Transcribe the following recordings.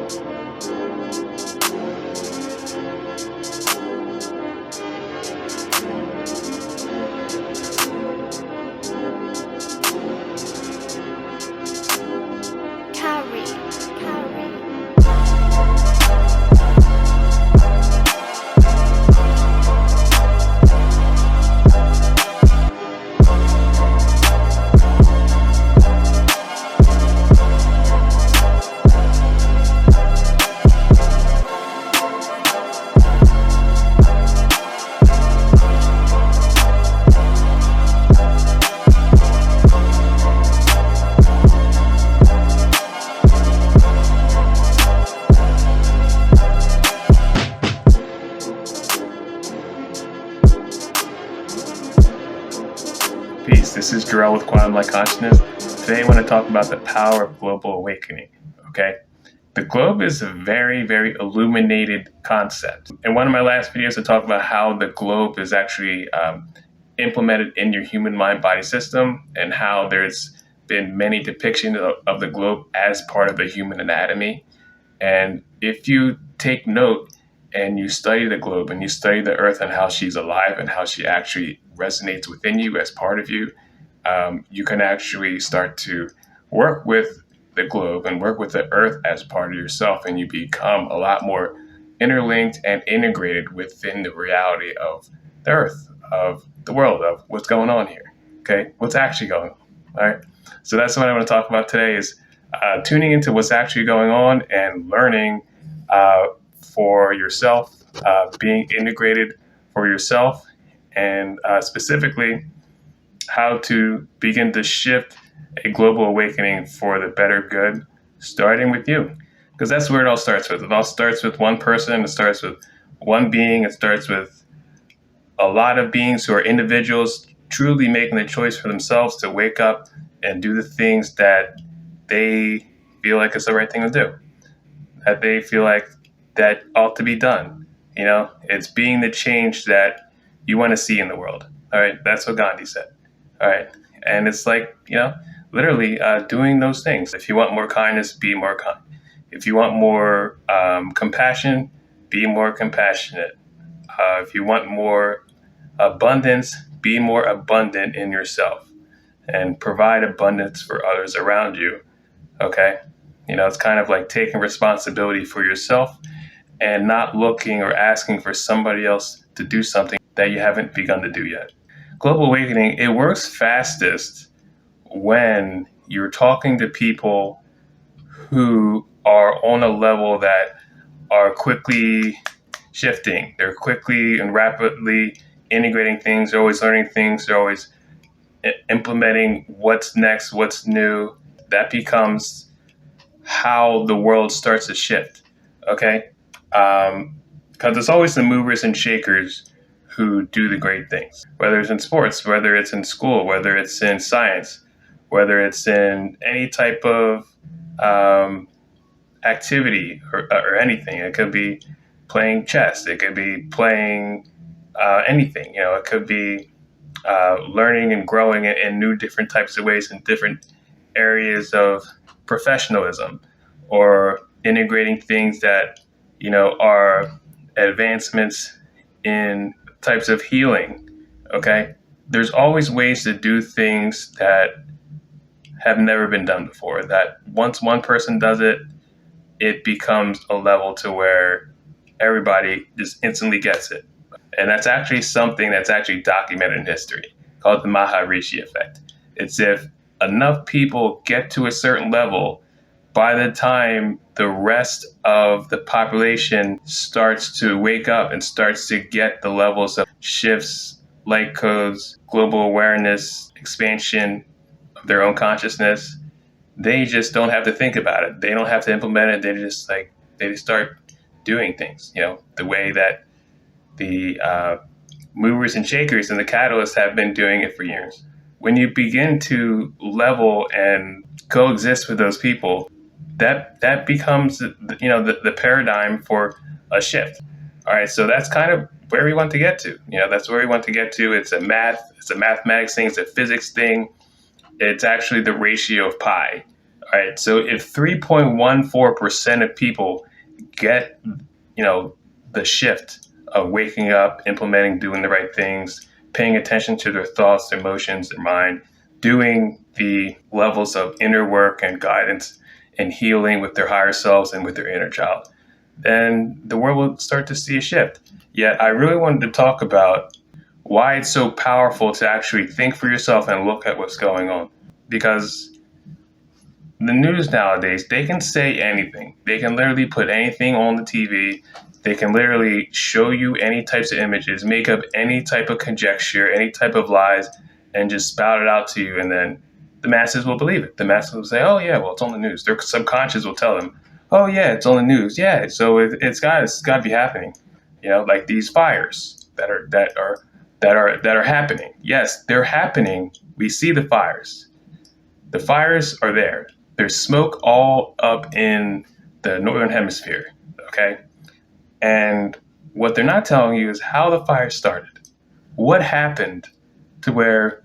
Carry. Peace, this is Jarrell with Quantum Light Consciousness. Today I want to talk about the power of global awakening, okay? The globe is a very, very illuminated concept. In one of my last videos, I talked about how the globe is actually implemented in your human mind-body system and how there's been many depictions of the globe as part of the human anatomy. And if you take note and you study the globe and you study the earth and how she's alive and how she actually resonates within you as part of you, you can actually start to work with the globe and work with the earth as part of yourself, and you become a lot more interlinked and integrated within the reality of the earth, of the world, of what's going on here, okay? What's actually going on, all right? So that's what I want to talk about today is tuning into what's actually going on and learning for yourself, being integrated for yourself, and specifically how to begin to shift a global awakening for the better good, starting with you. Because that's where it all starts with. It all starts with one person. It starts with one being. It starts with a lot of beings who are individuals truly making the choice for themselves to wake up and do the things that they feel like is the right thing to do, that they feel like that ought to be done. You know, it's being the change that you want to see in the world. All right. That's what Gandhi said. All right. And it's like, you know, literally doing those things. If you want more kindness, be more kind. If you want more compassion, be more compassionate. If you want more abundance, be more abundant in yourself and provide abundance for others around you. Okay. You know, it's kind of like taking responsibility for yourself and not looking or asking for somebody else to do something that you haven't begun to do yet. Global awakening, it works fastest when you're talking to people who are on a level that are quickly shifting. They're quickly and rapidly integrating things. They're always learning things. They're always implementing what's next, what's new. That becomes how the world starts to shift, okay? Because it's always the movers and shakers who do the great things, whether it's in sports, whether it's in school, whether it's in science, whether it's in any type of activity or anything. It could be playing chess. It could be playing anything. You know, it could be learning and growing in new different types of ways in different areas of professionalism, or integrating things that, you know, are advancements in types of healing. Okay. There's always ways to do things that have never been done before, that once one person does it, it becomes a level to where everybody just instantly gets it. And that's actually something that's actually documented in history, called the Maharishi effect. It's if enough people get to a certain level, by the time the rest of the population starts to wake up and starts to get the levels of shifts, light codes, global awareness, expansion of their own consciousness, they just don't have to think about it. They don't have to implement it. They just start doing things, you know, the way that the movers and shakers and the catalysts have been doing it for years. When you begin to level and coexist with those people, that becomes, you know, the paradigm for a shift. All right, so that's kind of where we want to get to. You know, that's where we want to get to. It's a mathematics thing. It's a physics thing. It's actually the ratio of pi. All All right, so if 3.14% of people get, the shift of waking up, implementing, doing the right things, paying attention to their thoughts, their emotions, their mind, doing the levels of inner work and guidance and healing with their higher selves and with their inner child, then the world will start to see a shift. Yet I really wanted to talk about why it's so powerful to actually think for yourself and look at what's going on. Because the news nowadays, they can say anything. They can literally put anything on the TV. They can literally show you any types of images, make up any type of conjecture, any type of lies, and just spout it out to you. And then the masses will believe it. The masses will say, oh, yeah, well, it's on the news. Their subconscious will tell them, oh, yeah, it's on the news. Yeah, so it's got to be happening. Like these fires that are happening. Yes, they're happening. We see the fires. The fires are there. There's smoke all up in the northern hemisphere, okay? And what they're not telling you is how the fire started. What happened to where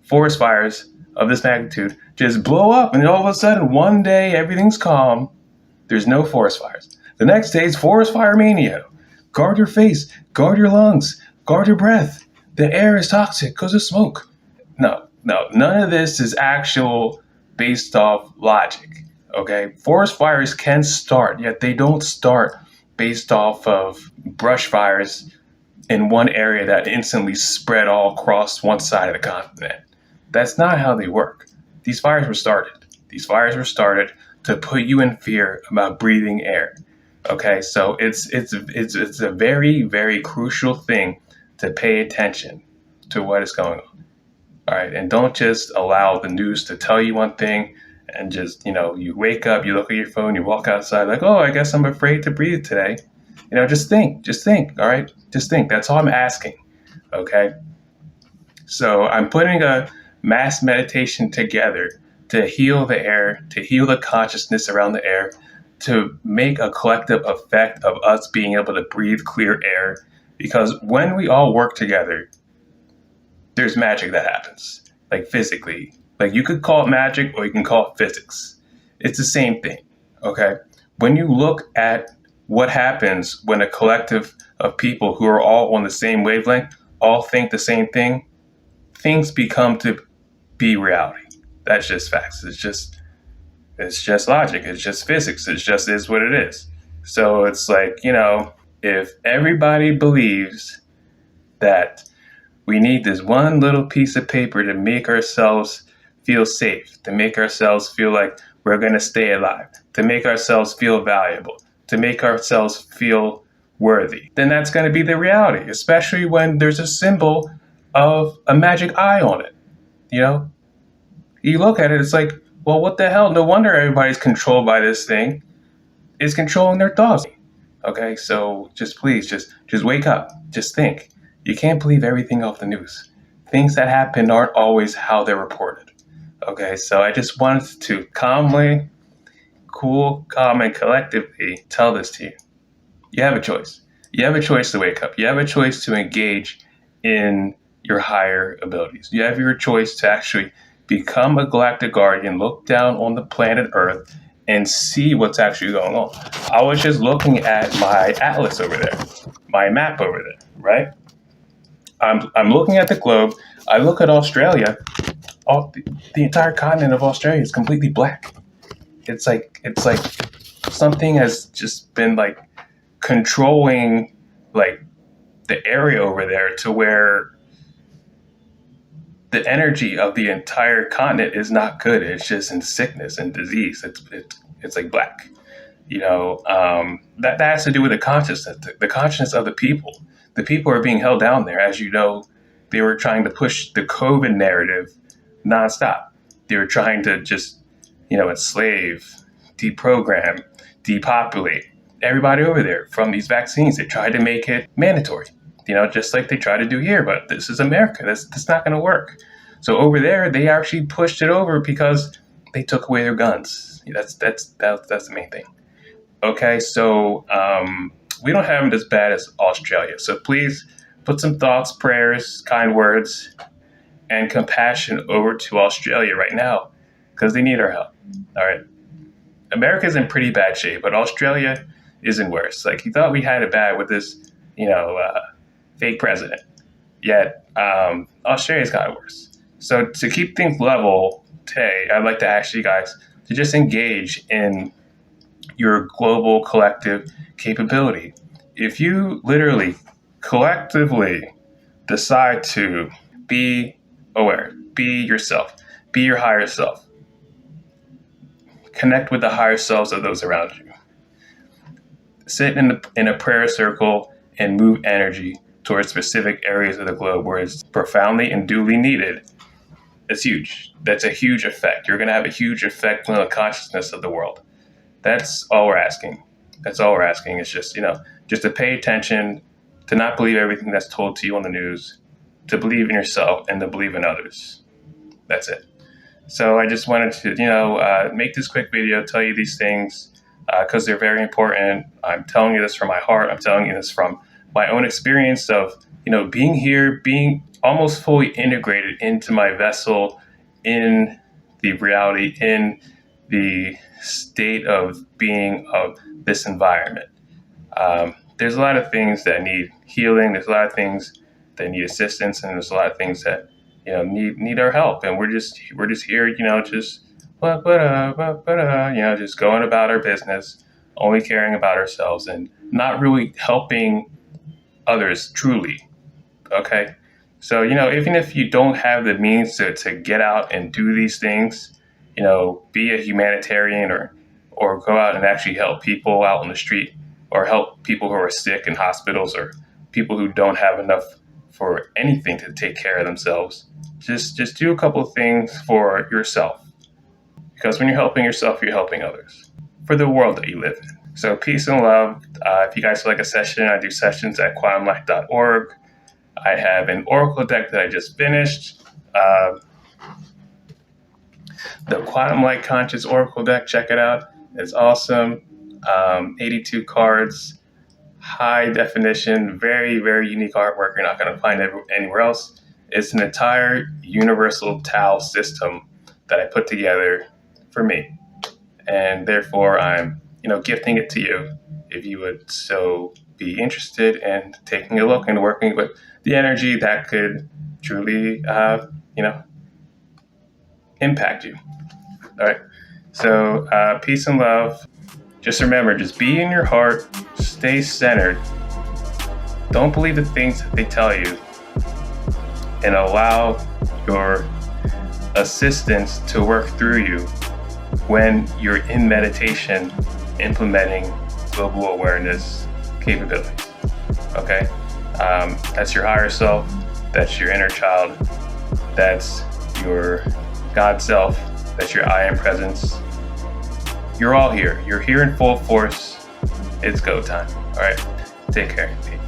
forest fires of this magnitude just blow up and all of a sudden one day everything's calm. There's no forest fires. The next day it's forest fire mania. Guard your face, guard your lungs, guard your breath. The air is toxic because of smoke. No, none of this is actual based off logic, okay? Forest fires can start, yet they don't start based off of brush fires in one area that instantly spread all across one side of the continent. That's not how they work. These fires were started. These fires were started to put you in fear about breathing air, okay? So it's a very, very crucial thing to pay attention to what is going on. All right, and don't just allow the news to tell you one thing and just, you wake up, you look at your phone, you walk outside like, oh, I guess I'm afraid to breathe today. Just think, all right? Just think. That's all I'm asking, okay? So I'm putting a mass meditation together to heal the air, to heal the consciousness around the air, to make a collective effect of us being able to breathe clear air. Because when we all work together, there's magic that happens, like physically. Like you could call it magic or you can call it physics. It's the same thing, okay? When you look at what happens when a collective of people who are all on the same wavelength, all think the same thing, things become to be reality. That's just facts. It's just logic. It's just physics. It just is what it is. So it's like, if everybody believes that we need this one little piece of paper to make ourselves feel safe, to make ourselves feel like we're going to stay alive, to make ourselves feel valuable, to make ourselves feel worthy, then that's going to be the reality, especially when there's a symbol of a magic eye on it. You look at it, it's like, well, what the hell? No wonder everybody's controlled by this thing. It's controlling their thoughts. Okay, so please wake up. Just think. You can't believe everything off the news. Things that happen aren't always how they're reported. Okay, so I just wanted to calm and collectively tell this to you. You have a choice. You have a choice to wake up. You have a choice to engage in your higher abilities. You have your choice to actually become a galactic guardian, look down on the planet Earth, and see what's actually going on. I was just looking at my atlas over there, my map over there, right? I'm looking at the globe. I look at Australia. The entire continent of Australia is completely black. It's like something has just been like controlling like the area over there to where the energy of the entire continent is not good. It's just in sickness and disease. It's like black. That has to do with the consciousness of the people. The people are being held down there. As you know, they were trying to push the COVID narrative nonstop. They were trying to just, enslave, deprogram, depopulate everybody over there from these vaccines. They tried to make it mandatory, just like they try to do here. But this is America. That's not going to work. So over there, they actually pushed it over because they took away their guns. That's the main thing. Okay, so we don't have it as bad as Australia. So please put some thoughts, prayers, kind words, and compassion over to Australia right now, because they need our help. All right. America's in pretty bad shape, but Australia isn't worse. Like, you thought we had it bad with this, fake president. Yet, Australia's got it worse. So to keep things level today, I'd like to ask you guys to just engage in your global collective capability. If you literally collectively decide to be aware, be yourself, be your higher self, connect with the higher selves of those around you, sit in a prayer circle and move energy towards specific areas of the globe where it's profoundly and duly needed, it's huge. That's a huge effect. You're going to have a huge effect on the consciousness of the world. That's all we're asking. That's all we're asking. It's just, just to pay attention, to not believe everything that's told to you on the news, to believe in yourself and to believe in others. That's it. So I just wanted to, make this quick video, tell you these things because they're very important. I'm telling you this from my heart. I'm telling you this from my own experience of, being here, being almost fully integrated into my vessel, in the reality, in the state of being of this environment. There's a lot of things that need healing. There's a lot of things that need assistance, and there's a lot of things that need our help. And we're just here, just just going about our business, only caring about ourselves, and not really helping others truly. Okay. So, even if you don't have the means to get out and do these things, be a humanitarian or go out and actually help people out on the street, or help people who are sick in hospitals, or people who don't have enough for anything to take care of themselves. Just do a couple of things for yourself. Because when you're helping yourself, you're helping others for the world that you live in. So peace and love. If you guys would like a session, I do sessions at quantumlight.org. I have an oracle deck that I just finished. The Quantum Light Conscious Oracle deck, check it out. It's awesome. 82 cards, high definition, very, very unique artwork you're not going to find anywhere else. It's an entire universal Tao system that I put together for me. And therefore, I'm, gifting it to you if you would so be interested in taking a look and working with the energy that could truly, impact you. All right. So peace and love. Just remember, just be in your heart, stay centered. Don't believe the things that they tell you, and allow your assistance to work through you when you're in meditation, implementing global awareness capabilities. Okay? That's your higher self. That's your inner child. That's your God self. That's your I am presence. You're all here. You're here in full force. It's go time. All right. Take care. Peace.